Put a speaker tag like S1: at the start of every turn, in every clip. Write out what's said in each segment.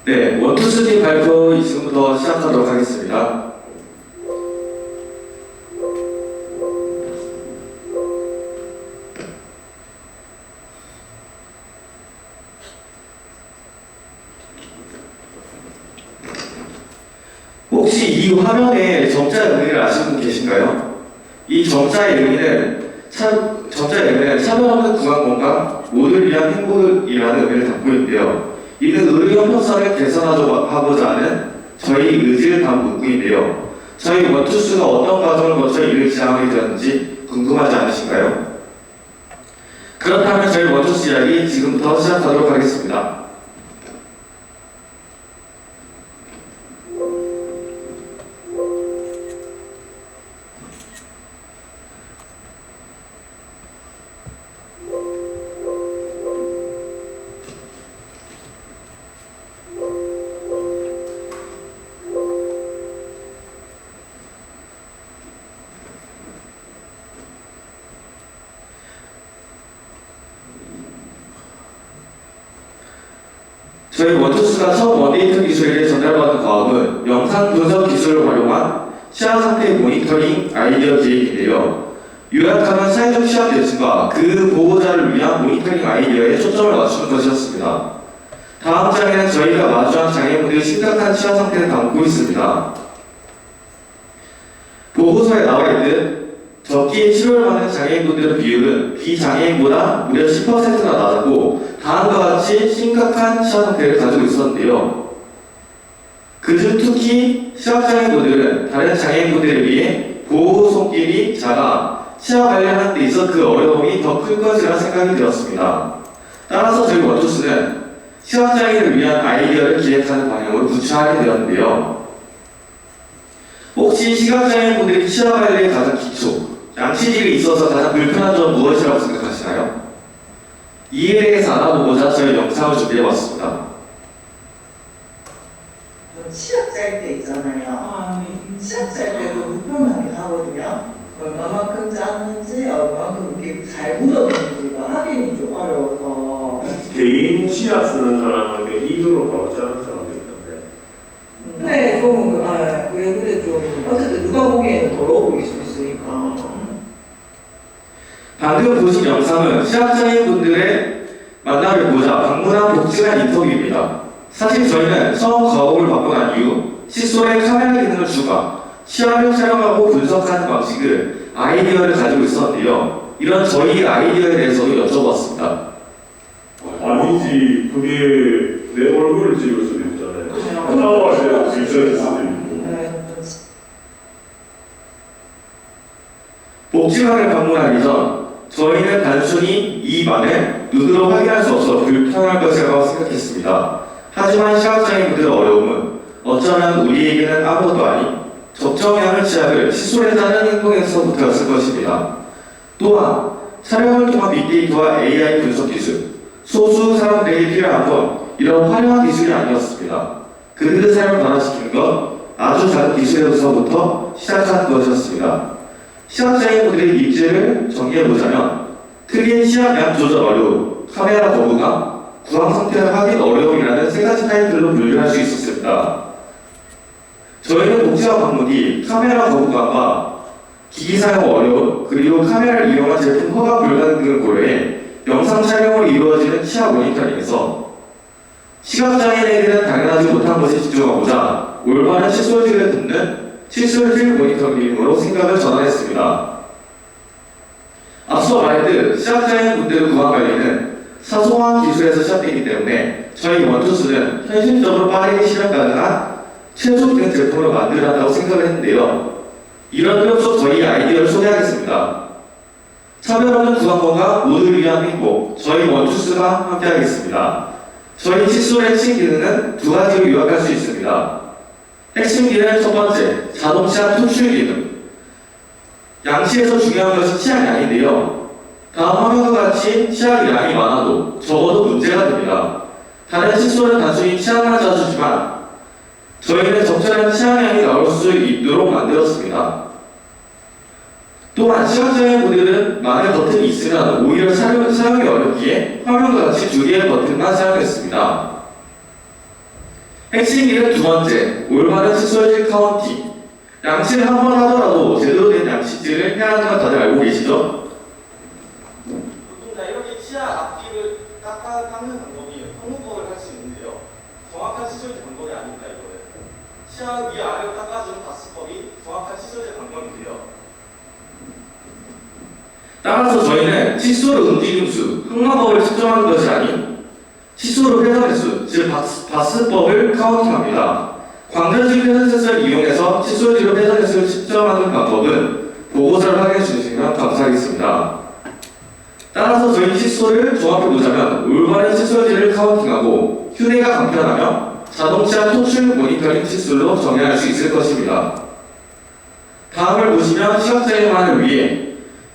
S1: 네, 원투스팀 발표 지금부터 시작하도록 하겠습니다. 혹시 이 화면에 점자의 의미를 아시는 분 계신가요? 이 점자의 의미는 차별 없는 구간 공간, 모두를 위한 행복이라는 의미를 담고 있는데요. 이는 의료 형평성을 개선하고자 하는 저희 의지를 담은 문구인데요. 저희 원투스가 어떤 과정을 거쳐 이를 지향하게 되었는지 궁금하지 않으신가요? 그렇다면 저희 원투스 이야기 지금부터 시작하도록 하겠습니다. 저희 원투스가 처음 원데이터 기술에게 전달받은 과업은 영상 분석 기술을 활용한 시야 상태 모니터링 아이디어 기획인데요. 요약하면 사회적 시야 대칭과 그 보호자를 위한 모니터링 아이디어에 초점을 맞추는 것이었습니다. 다음 장에는 저희가 마주한 장애물의 심각한 시야 상태를 담고 있습니다. 보고서에 나와 있듯 적기에 치료를 받는 장애인분들의 비율은 비장애인보다 무려 10%나 낮았고 다음과 같이 심각한 시야 상태를 가지고 있었는데요. 그중 특히 시각장애인분들은 다른 장애인분들에 비해 보호 손길이 작아 시야 관리하는 데 있어 그 어려움이 더 클 것이라 생각이 들었습니다. 따라서 저희 원투스는 시각장애인을 위한 아이디어를 기획하는 방향으로 구체화하게 되었는데요. 혹시 시각장애인분들이 시야 관리의 가장 기초, 양치질이 있어서 가장 불편한 점은 무엇이라고 생각하시나요? 이에 대해서 알아보고자 저희 영상을 준비해봤습니다.
S2: 시합 짤 때 있잖아요. 시합 짤 때도 불편하긴 하거든요. 얼마만큼 짰는지, 얼마만큼 이렇게 잘 묻어졌는지가 확인이 좀 어려워서.
S3: 개인 치아 쓰는 사람한테 입으로 바로 자르는 사람도 있던데.
S2: 네, 근데 좀 어쨌든 누가 보기에는 더러워 보일 수 있으니까.
S1: 방금 보신 영상은 시각장애인분들의 만남을 보자 방문한 복지관 인터뷰입니다. 사실 저희는 처음 과업을 받고 난 이후 칫솔에 카메라 기능을 추가, 시야를 촬영하고 분석하는 방식을 아이디어를 가지고 있었는데요. 이런 저희 아이디어에 대해서도 여쭤봤습니다.
S3: 아니지, 그게 내 얼굴을 찍을 수도 있잖아요. 샤워할 때 일자일 수도 있고.
S1: 복지관을 방문하기 전 저희는 단순히 입안을 눈으로 확인할 수 없어 불편할 것이라고 생각했습니다. 하지만 시각장애인분들의 어려움은 어쩌면 우리에게는 아무것도 아닌 적정량의 치약을 칫솔에 짜는 행동에서부터였을 것입니다. 또한 촬영을 통한 빅데이터와 AI 분석 기술, 소수 사람들에게 필요한 건 이런 화려한 기술이 아니었습니다. 그들의 삶을 변화시키는 건 아주 작은 기술에서부터 시작하는 것이었습니다. 시각장애인분들의 입지를 정리해보자면 크기의 시야량 조절 어려움, 카메라 거부감, 구강 상태를 확인 어려움이라는 세 가지 타입들로 분류할 수 있었습니다. 저희는 복지관 방문 뒤 카메라 거부감과 기기 사용 어려움, 그리고 카메라를 이용한 제품 허가 불가능 등을 고려해 영상 촬영으로 이루어지는 시야 모니터링에서 시각장애인에게는 당연하지 못한 것에 집중하고자 올바른 칫솔질을 돕는 칫솔질 모니터링으로 생각을 전환했습니다. 앞서 말했듯 시각장애인분들의 구강 관리는 사소한 기술에서 시작되기 때문에 저희 원투스는 현실적으로 빠르게 실현 가능한 최적된 제품을 만들어야 한다고 생각을 했는데요. 이런 흐름 속 저희 아이디어를 소개하겠습니다. 차별 없는 구강 건강 모두를 위한 행복, 저희 원투스가 함께하겠습니다. 저희 칫솔의 핵심 기능은 두 가지로 요약할 수 있습니다. 핵심 기능은 첫 번째, 자동차 토출 기능. 양치에서 중요한 것은 치약량인데요. 다음 화면과 같이 치약량이 많아도 적어도 문제가 됩니다. 다른 칫솔은 단순히 치약만 짜주지만 저희는 적절한 치약량이 나올 수 있도록 만들었습니다. 또한 시각장애인분들은 많은 버튼이 있으면 오히려 사용이 어렵기에 화면과 같이 두 개의 버튼만 사용했습니다. 핵심 기는 두 번째, 올바른 칫솔질 카운팅. 양치를 한 번 하더라도 제대로 된 양치질을 해야 하는 건 다들 알고 계시죠? 보통 자 이렇게 치아 앞뒤를 닦는 방법이 항문법을 할 수 있는데요. 정확한 칫솔질 방법이 아닙니다. 이거는 치아 위 아래로 닦아주는 바스법이 정확한 칫솔질 방법인데요. 따라서 저희는 칫솔 움직임수, 항마법을 측정하는 것이 아닌 칫솔 회전횟수, 즉 바스법을 카운팅합니다. 광전식 회전셋을 이용해서 칫솔질로 회전횟수를 측정하는 방법은 보고서를 확인해 주시면 감사하겠습니다. 따라서 저희 칫솔을 종합해보자면 올바른 칫솔질을 카운팅하고 휴대가 간편하며 자동차 토출 모니터링 칫솔로 정의할 수 있을 것입니다. 다음을 보시면 시각장애만을 위해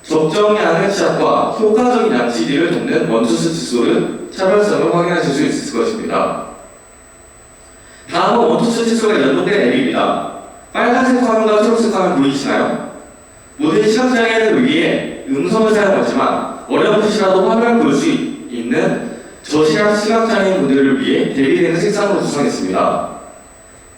S1: 적정량의 치약과 효과적인 양치질을 돕는 원투스 칫솔은 차별성을 확인하실 수 있을 것입니다. 다음은 원투스 칫솔과 연동된 앱입니다. 빨간색 화면과 초록색 화면 보이시나요? 모든 시각장애인을 위해 음성을 사용하지만 어렴풋이라도 화면을 볼 수 있는 저시각 시각장애인분들을 위해 대비되는 색상으로 구성했습니다.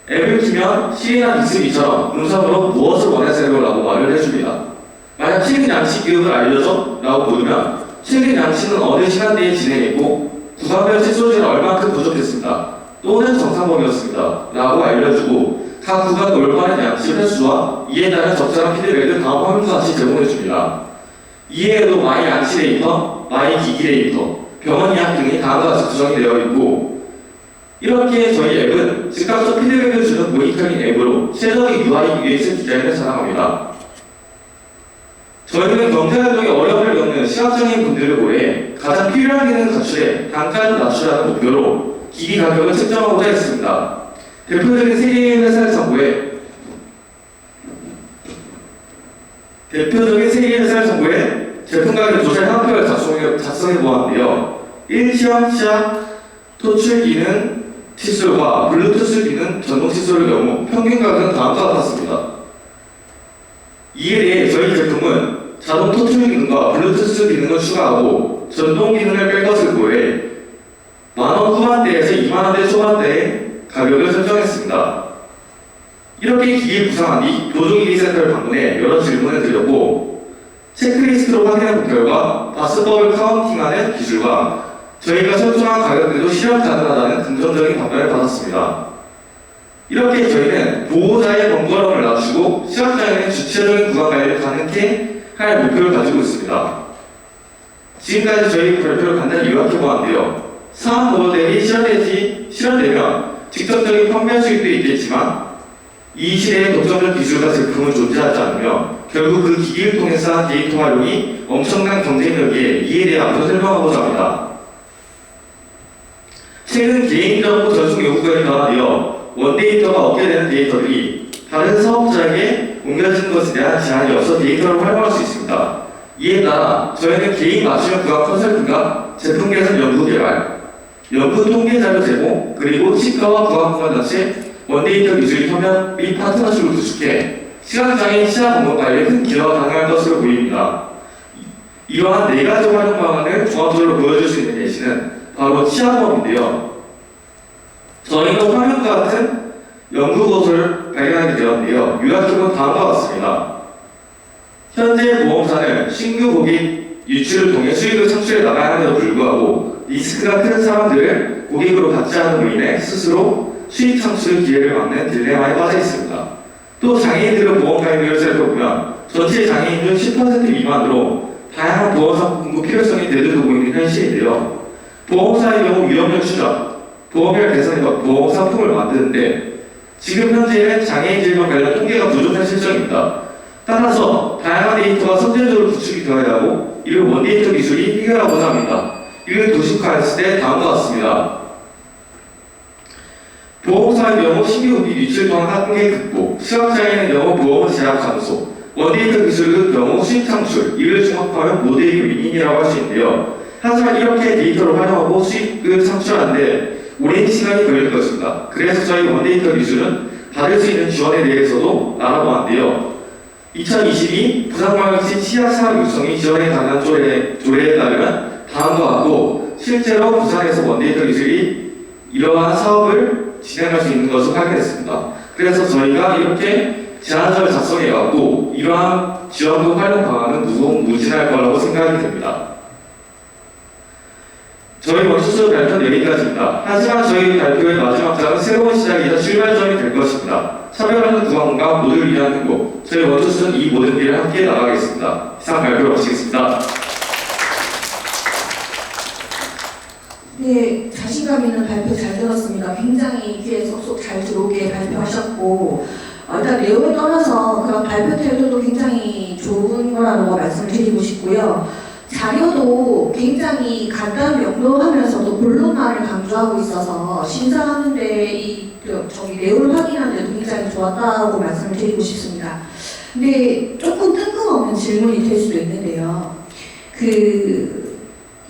S1: 앱을 키면 시리나 빅스비처럼 음성으로 무엇을 원하세요? 라고 말을 해줍니다. 만약 최근 양치 기록을 알려줘? 라고 물으면 최근 양치는 어느 시간대에 진행했고 구간별 칫솔질은 얼마큼 부족했습니다. 또는 정상범위였습니다. 라고 알려주고 각 구간 올바른 양치 횟수와 이에 따른 적절한 피드백을 다음 화면과 같이 제공해줍니다. 이외에도 마이 양치 데이터, 마이 기기 데이터, 병원 예약 등이 다음과 같이 구성이 되어 있고 이렇게 저희 앱은 즉각적 피드백을 주는 모니터링 앱으로 최적의 UI UX 디자인을 자랑합니다. 저희는 경제활동에 어려움을 겪는 시각장애인 분들을 고려해 가장 필요한 기능을 갖추되 단가를 낮추라는 목표로 기기 가격을 책정하고자 했습니다. 대표적인 세계인 회사를 참고해 제품 가격 조사 현황표를 작성해 보았는데요. 1시험 치약 토출 기능 칫솔과 블루투스 기능 전동 칫솔의 경우 평균 가격은 다음과 같았습니다. 이에 대해 저희 제품은 자동 토출 기능과 블루투스 기능을 추가하고 전동 기능을 뺄 것을 고려해 만원 후반대에서 2만원대 초반대의 가격을 설정했습니다. 이렇게 기기 구상한 뒤 보조기기센터를 방문해 여러 질문을 드렸고 체크리스트로 확인해 본 결과 바스법을 카운팅하는 기술과 저희가 설정한 가격대도 실현 가능하다는 긍정적인 답변을 받았습니다. 이렇게 저희는 보호자의 번거로움을 낮추고 시각장애인의 주체적인 구강 관리를 가능케 할 목표를 가지고 있습니다. 지금까지 저희 발표를 간단히 요약해보았는데요. 사업 모델이 실현되면 직접적인 판매 수익도 있겠지만 이 시대의 독점적 기술과 제품은 존재하지 않으며 결국 그 기기를 통해서 한 데이터 활용이 엄청난 경쟁력이에 이에 대해 앞으로 설명하고자 합니다. 최근 개인정보 전송 요구권이 강화되어 원데이터가 얻게 되는 데이터들이 다른 사업자에게 옮겨지는 것에 대한 제한이 없어 데이터를 활용할 수 있습니다. 이에 따라 저희는 개인 맞춤형 구강 컨설팅과 제품 개선 연구 개발, 연구 통계 자료 제공, 그리고 치과와 구강보건단체 원데이터 기술 협력 및 파트너십을 구축해 시각장애인 치아 건강 관리에 큰 기여가 가능할 것으로 보입니다. 이러한 네 가지 활용 방안을 종합적으로 보여줄 수 있는 예시는 바로 치아보험인데요. 저희는 화면과 같은 연구 보고서를 발견하게 되었는데요. 요약해본 다음과 같습니다. 현재 보험사는 신규 고객 유치를 통해 수익을 창출해 나가야 함에도 불구하고 리스크가 큰 사람들을 고객으로 받지 않음으로 인해 스스로 수익 창출 기회를 막는 딜레마에 빠져 있습니다. 또 장애인들의 보험 가입률을 살펴보면 전체 장애인 중 10% 미만으로 다양한 보험 상품 공급 필요성이 대두되고 있는 현실인데요. 보험사의 경우 위험률 추적, 보험료 개선과 보험 상품을 만드는데 지금 현재는 장애인 질병 관련 통계가 부족한 실정입니다. 따라서 다양한 데이터가 선제적으로 구축이 되어야 하고 이를 원데이터 기술이 해결하고자 합니다. 이를 도식화했을 때 다음과 같습니다. 보험사의 경우 신규 고객 유치를 통한 한계 극복, 시각장애인의 경우 보험 제약 감소, 원데이터 기술의 경우 수익 창출, 이를 종합하면 모두에게 윈윈이라고 할 수 있는데요. 하지만 이렇게 데이터를 활용하고 수익을 창출하는데 오랜 시간이 걸릴 것입니다. 그래서 저희 원데이터 기술은 받을 수 있는 지원에 대해서도 알아보았는데요. 2022 부산광역시 치아사업 육성이 지원에 관한 조례에 따르면 다음과 같고 실제로 부산에서 원데이터 기술이 이러한 사업을 진행할 수 있는 것을 확인했습니다. 그래서 저희가 이렇게 제안서를 작성해갖고 이러한 지원금 활용 방안은 무진할 거라고 생각이 됩니다. 저희 원수수 발표는 여기까지입니다. 하지만 저희 발표의 마지막 장은 새로운 시작이자 출발점이 될 것입니다. 차별하는 구강과 모두를 위한 행복. 저희 원수수는 이 모든 길을 함께 나가겠습니다. 이상 발표를 마치겠습니다.
S4: 네, 자신감 있는 발표 잘 들었습니다. 굉장히 귀에 쏙쏙 잘 들어오게 발표하셨고, 일단 내용을 떠나서 그런 발표 태도도 굉장히 좋은 거라는 거 말씀을 드리고 싶고요. 자료도 굉장히 간단 명료하면서도 본론만을 강조하고 있어서 심사하는데 내용을 확인하는데도 굉장히 좋았다고 말씀을 드리고 싶습니다. 근데 조금 뜬금없는 질문이 될 수도 있는데요.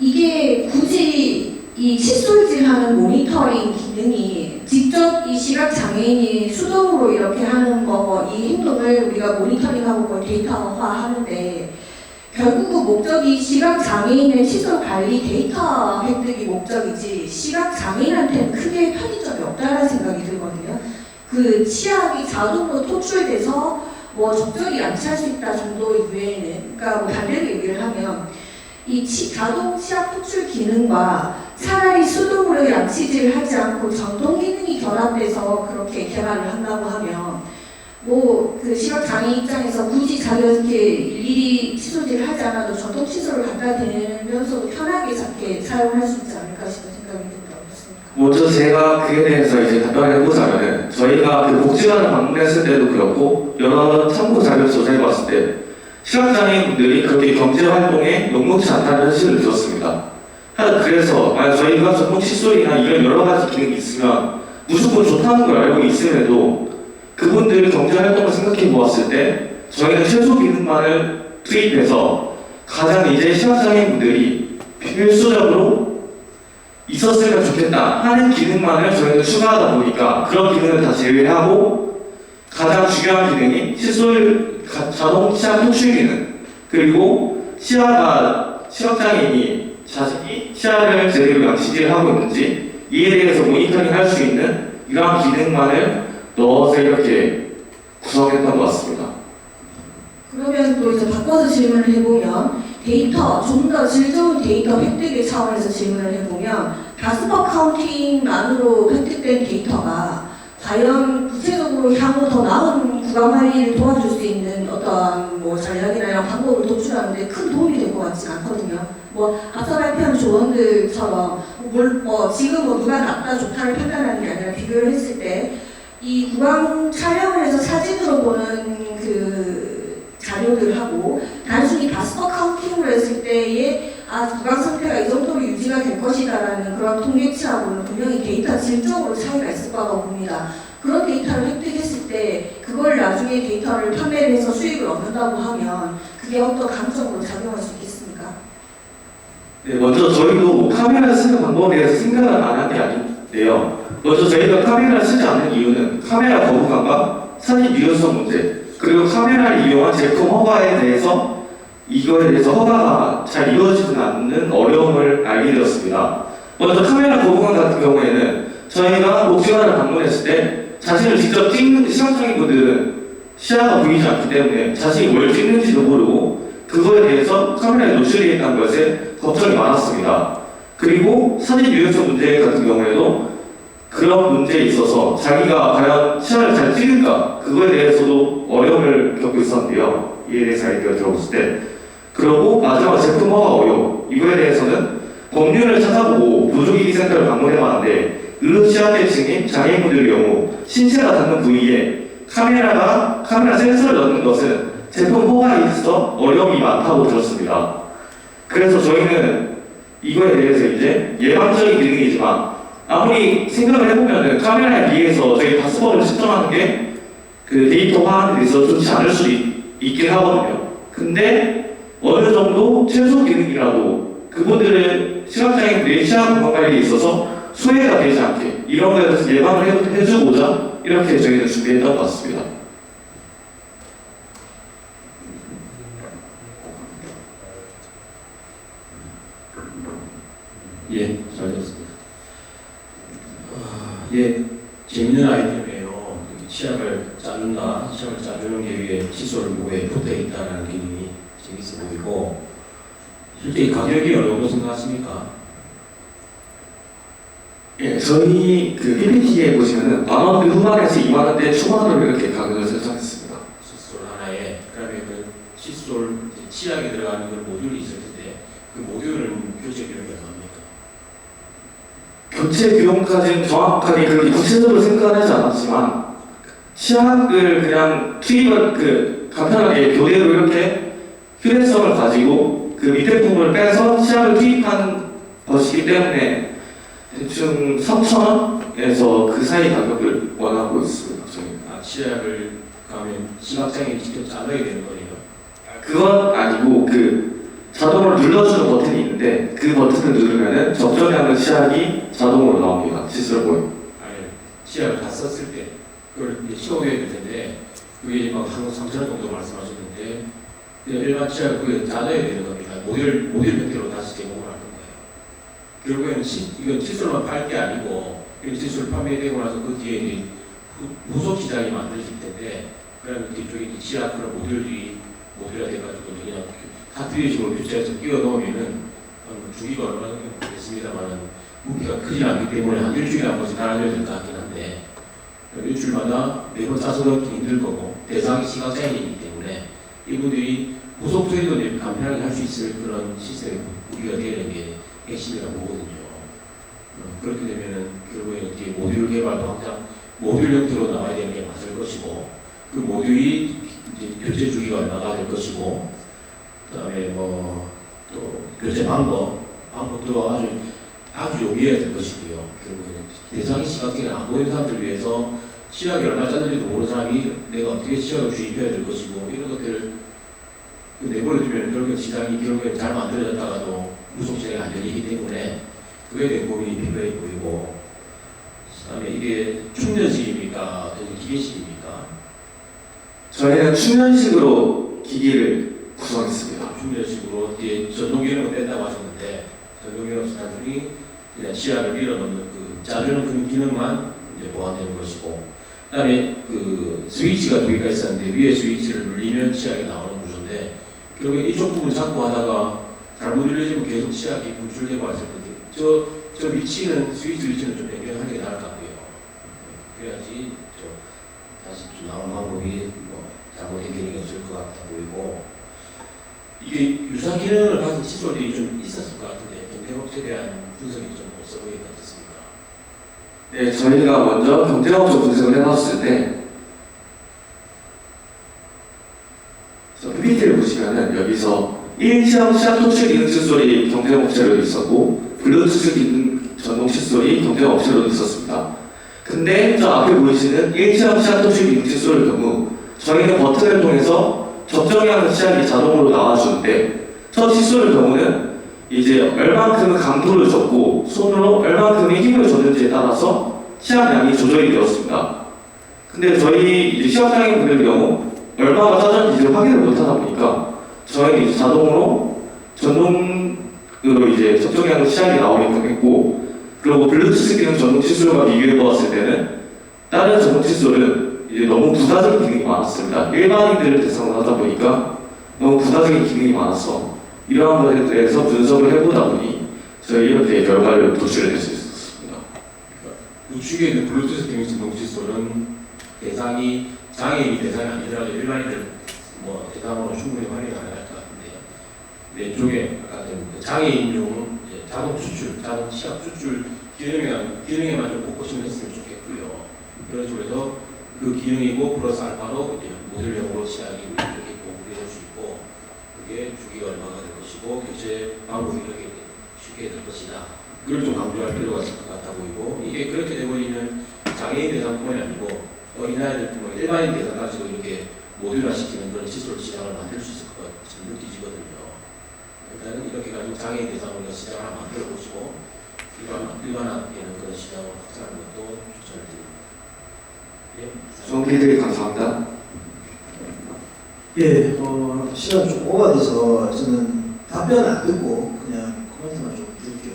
S4: 이게 굳이 이 칫솔질하는 모니터링 기능이 직접 이 시각장애인이 수동으로 이렇게 하는 이 행동을 우리가 모니터링하고 데이터화하는데 결국 그 목적이 시각장애인의 칫솔 관리 데이터 획득이 목적이지 시각장애인한테는 크게 편의점이 없다는 생각이 들거든요. 그 치약이 자동으로 토출돼서 적절히 양치할 수 있다 정도 이외에는, 그러니까 반대로 얘기를 하면 이 자동 치약 토출 기능과 차라리 수동으로 양치질을 하지 않고 전동 기능이 결합돼서 그렇게 개발을 한다고 하면 그 시각장애 입장에서 굳이 자기가 이렇게 일일이 칫솔질을 하지 않아도 전동 칫솔을 갖다 대면서도 편하게 사용할 수 있지 않을까 싶은 생각이 듭니다. 어떻습니까?
S1: 먼저 제가 그에 대해서 이제 답변을 해보자면은 저희가 그 복지관을 방문했을 때도 그렇고 여러 참고 자료 조사해봤을 때 시각장애인분들이 그렇게 경제활동에 녹록지 않다는 현실을 들었습니다. 그래서 저희가 전동 칫솔이나 이런 여러 가지 기능이 있으면 무조건 좋다는 걸 알고 있음에도 그분들 경제활동을 생각해 보았을 때 저희는 최소 기능만을 투입해서 가장 이제 시각장애인분들이 필수적으로 있었으면 좋겠다 하는 기능만을 저희는 추가하다 보니까 그런 기능을 다 제외하고 가장 중요한 기능이 칫솔 자동 치약 토출 기능, 그리고 시각장애인이 자신이 치아를 제대로 양치질을 하고 있는지 이에 대해서 모니터링 할 수 있는 이러한 기능만을 넣어서 이렇게 구성했던 것 같습니다.
S4: 그러면 또 이제 바꿔서 질문을 해보면 좀 더 질 좋은 데이터 획득의 차원에서 질문을 해보면 가스퍼 카운팅만으로 획득된 데이터가 과연 구체적으로 향후 더 나은 구강 관리를 도와줄 수 있는 어떠한 전략이나 이런 방법을 도출하는데 큰 도움이 될 것 같지는 않거든요. 앞서 발표한 조언들처럼 지금 누가 낫다 좋다를 판단하는 게 아니라 비교를 했을 때 이 구강 촬영을 해서 사진으로 보는 그 자료들하고 단순히 가스퍼 카운팅으로 했을 때의 구강 상태가 이 정도로 유지가 될 것이다라는 그런 통계치하고는 분명히 데이터 질적으로 차이가 있을 거라고 봅니다. 그런 데이터를 획득했을 때 그걸 나중에 데이터를 판매를 해서 수익을 얻는다고 하면 그게 어떤 강점으로 작용할 수 있겠습니까?
S1: 네, 먼저 저희도 카메라 쓰는 방법에 대해서 생각을 안 한 게 아닌데요. 먼저 저희가 카메라를 쓰지 않는 이유는 카메라 거부감과 사진 유효성 문제, 그리고 카메라를 이용한 제품 허가에 대해서 이거에 대해서 허가가 잘 이루어지지 않는 어려움을 알게 되었습니다. 먼저 카메라 거부감 같은 경우에는 저희가 복지관을 방문했을 때 자신을 직접 찍는 시각장애인 분들은 시야가 보이지 않기 때문에 자신이 뭘 찍는지도 모르고 그거에 대해서 카메라에 노출되어 있다는 것에 걱정이 많았습니다. 그리고 사진 유효성 문제 같은 경우에도 그런 문제에 있어서 자기가 과연 시야를 잘 찍을까 그거에 대해서도 어려움을 겪고 있었는데요. 이에 대해서 아이디어 들어봤을 때 그리고 마지막 제품 허가 어려움 이거에 대해서는 법률을 찾아보고 보조기기센터를 방문해봤는데 의료시야계층인 장애인분들의 경우 신체가 닿는 부위에 카메라 센서를 넣는 것은 제품 허가에 있어 어려움이 많다고 들었습니다. 그래서 저희는 이거에 대해서 이제 예방적인 기능이지만 아무리 생각을 해보면 카메라에 비해서 저희 파스포를 측정하는 게 그 데이터화하는 데 있어서 좋지 않을 수도 있긴 하거든요. 근데 어느 정도 최소 기능이라도 그분들의 시각장애인들의 시야 건강 관리에 있어서 소외가 되지 않게 이런 거에 대해서 예방을 해주고자 이렇게 저희는 준비했던 것 같습니다.
S5: 예, 잘 들었습니다. 예, 짜준다, 시장을 짜주는 게 위에 칫솔 무게에 붙어 있다는 기능이 재밌어 보이고, 실제 가격이 어느 정도 생각하십니까?
S1: 예, 저희 그 PPT에 보시면은 만원 후반에서 2만원대 초반으로 이렇게 가격을 설정했습니다.
S5: 칫솔 하나에, 그다음에 그 칫솔 치약에 들어가는 그 모듈이 있을 텐데, 그 모듈은 교체 비용이 얼마입니까?
S1: 교체 비용까지는 정확하게 그렇게 구체적으로 생각하지 않았지만 치약을 그냥 투입을 간편하게 교대로 이렇게 휴대성을 가지고 그 밑에 부분을 빼서 치약을 투입하는 것이기 때문에 대충 3,000원에서 그 사이 가격을 원하고 있습니다. 저희.
S5: 치약을 가면 시각장애인이 직접 짜줘야 되는 거예요.
S1: 그건 아니고 자동으로 눌러주는 버튼이 있는데 그 버튼을 누르면은 적정량의 치약이 자동으로 나옵니다. 칫솔 보여.
S5: 아니, 치약을 다 썼을 때 그걸 이제 채워야 될 텐데 그게 이제 막 한 3,000원 정도 말씀하셨는데 그냥 일반 치약을 그게 짜줘야 되는 겁니다. 모듈 형태로 다시 제공을 하는 거예요. 결국에는 이건 칫솔만 팔 게 아니고 이 칫솔 판매되고 나서 그 뒤에 이제 후속 시장이 만들어질 텐데 그러면 뒤쪽에 이제 치약 그런 모듈화 돼가지고 그냥 카트리지로 교체해서 끼워 넣으면은 주기가 얼마나 되겠습니다만은 무게가 크지 않기 때문에 한 일주일에 한 번씩 달아줘야 될 것 같긴 한데 일주일마다 매번 짜서 넣기 힘들 거고 대상이 시각장애인이기 때문에 이분들이 후속 처리도 간편하게 할 수 있을 그런 시스템이 우리가 되는 게 핵심이라고 보거든요. 그렇게 되면은 결국에는 뒤에 모듈 개발도 항상 모듈 형태로 나와야 되는 게 맞을 것이고 그 모듈이 이제 교체 주기가 얼마나 될 것이고 그다음에 뭐 또 교체 방법도 아주 용이해야 될 것이고요. 결국에는 대상이 시각장애가 안 보이는 사람들 위해서 치약이 얼마나 짰는지도 모르는 사람이 내가 어떻게 치약을 주입해야 될 것이고 이런 것들을 내버려두면 결국엔 시장이 결국엔 잘 만들어졌다가도 무속시장이 안 열리기 때문에 그에 대한 고민이 필요해 보이고 그다음에 이게 충전식입니까? 아니면 기계식입니까?
S1: 저희는 충전식으로 기기를 구성했습니다.
S5: 충전식으로 이제 전동 기능을 뺀다고 하셨는데 전동 기능 단순히 그냥 치약을 밀어넣는 그 짜주는 그 기능만 이제 보완되는 것이고 그다음에 그 스위치가 두 개가 있었는데 위에 스위치를 눌리면 치약이 나오는 구조인데 결국에 이쪽 부분 잡고 하다가 잘못 눌려지면 계속 치약이 분출되고 하실 텐데 저 위치는 스위치 위치는 좀 변경하는 게 나을 것 같고요. 그래야지 다시 좀 나오는 방법이 뭐 잘못된 기능이 없을 것 같아 보이고 이게 유사 기능을 가진 칫솔이 좀 있었을 것 같은데 경쟁업체에 대한 분석이 좀 없어 보이는 것 같습니다.
S1: 네, 저희가 먼저 경쟁업체 분석을 해봤을 때 PPT를 보시면은 여기서 일시형 시각 토출 기능 칫솔이 경쟁업체로 있었고 블루투스 기능 전동 칫솔이 경쟁업체로 있었습니다. 근데 저 앞에 보이시는 일시형 시각 토출 기능 칫솔의 경우 저희는 버튼을 통해서 적정량의 치약이 자동으로 나와주는데 저 칫솔의 경우는 이제 얼만큼의 강도를 줬고 손으로 얼만큼의 힘을 줬는지에 따라서 치약량이 조절이 되었습니다. 근데 저희 이제 시각장애인 분들의 경우 얼마가 짜졌는지 확인을 못하다 보니까 저희는 이제 자동으로 전동으로 이제 적정량의 치약이 나오게끔 했고 그리고 블루투스 기능 전동 칫솔과 비교해 보았을 때는 다른 전동 칫솔은 이제 너무 부가적인 기능이 많았습니다. 일반인들을 대상으로 하다 보니까 너무 부가적인 기능이 많아서 이러한 것에 대해서 분석을 해보다 보니 저희 이렇게 결과를 도출해낼 수 있었습니다.
S5: 우측에 있는 블루투스 기능 전동 칫솔은 대상이 장애인이 대상이 아니더라도 일반인들 뭐 대상으로 충분히 활용이 가능할 것 같은데요. 왼쪽에 아까 장애인용 자동 추출, 자동 치약 추출 기능에만 좀 포커싱을 했으면 좋겠고요. 그런 식으로 해서 그 기능이고 플러스 알파로 모듈형으로 치약이 이렇게 공급될 수 있고 그게 주기가 얼마가 될 것이고 교체 방법이 이렇게 쉽게 될 것이다. 그걸 좀 강조할 필요가 있을 것 같아 보이고 이게 그렇게 되버리면 장애인 대상뿐만이 아니고 어린아이들뿐만 일반인 대상까지도 이렇게 모듈화시키는 그런 칫솔 시장을 만들 수 있을 것 같이 느껴지거든요. 일단은 이렇게 가지고 장애인 대상으로 시장을 한번 만들어 보시고 일반화되는 그런 시장을 확장하는 것도 추천을 드립니다.
S1: 좋은 피드백 감사합니다.
S6: 예, 시간 좀 오버돼서 저는 답변을 안 듣고 그냥 코멘트만 좀 드릴게요.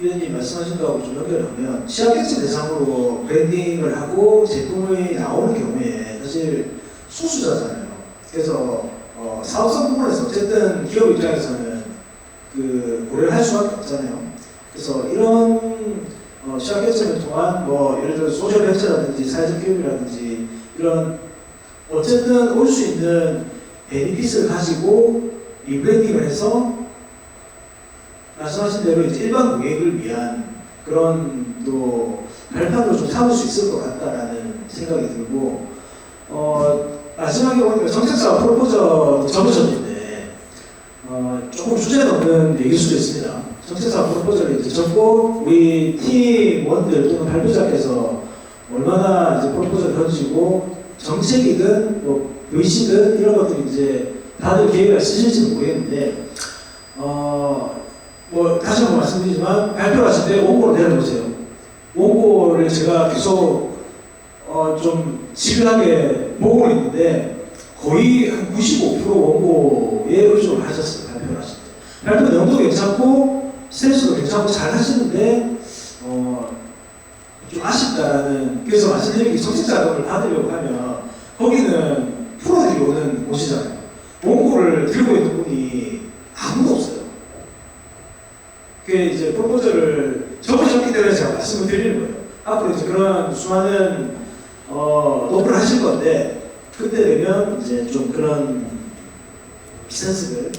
S6: 위원님 말씀하신 거하고 좀 연결하면 취약계층 대상으로 브랜딩을 하고 제품이 나오는 경우에 사실 소수자잖아요. 그래서 사업성 부분에서 어쨌든 기업 입장에서는 그 고려를 할 수밖에 없잖아요. 그래서 이런 취약계층을 통한 뭐 예를 들어 소셜 벤처라든지 사회적 기업이라든지 이런 어쨌든 올 수 있는 베니핏을 가지고 리브랜딩을 해서 말씀하신 대로 이제 일반 고객을 위한 그런 또 발판으로 좀 삼을 수 있을 것 같다라는 생각이 들고 마지막에 보니까 정책사 프로포저 접으셨는데 조금 주제 넘는 얘기일 수도 있습니다. 정책사 프로포저를 이제 접고 우리 팀원들 또는 발표자께서 얼마나 이제 프로포저를 던지고 정책이든 뭐 VC든 이런 것들이 이제 다들 계획을 쓰실지는 모르겠는데 뭐 다시 한번 말씀드리지만 발표를 하실 때 원고를 내려보세요. 원고를 제가 계속 좀 집요하게 보고 있는데 거의 한 95% 원고에 의존을 하셨어요. 발표를 하실 때. 발표 내용도 괜찮고 스트레스도 괜찮고 잘 하시는데 좀 아쉽다라는, 그래서 말씀드린 게 정책 자금을 받으려고 하면 거기는 프로들이 오는 곳이잖아요. 원고를 들고 있는 분이 아무도 없어요. 그게 이제 프로포저를 접으셨기 때문에 제가 말씀을 드리는 거예요. 앞으로 이제 그런 수많은 노프를 하실 건데 그때 되면 이제 좀 그런 비센스들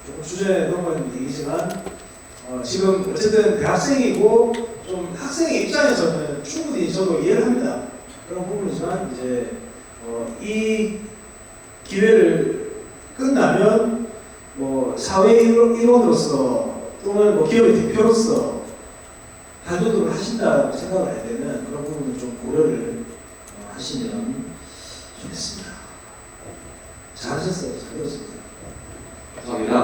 S6: 조금 주제 넘은 얘기지만 지금 어쨌든 대학생이고 좀 학생의 입장에서는 충분히 저도 이해를 합니다. 그런 부분이지만 이제 이 기회를 끝나면 뭐 사회 일원으로서 또는 뭐 기업의 대표로서 발돋움을 하신다고 생각을 해야 되는 그런 부분을 좀 고려를 하시면 좋겠습니다. 잘하셨어요. 잘 들었습니다.
S1: 감사합니다.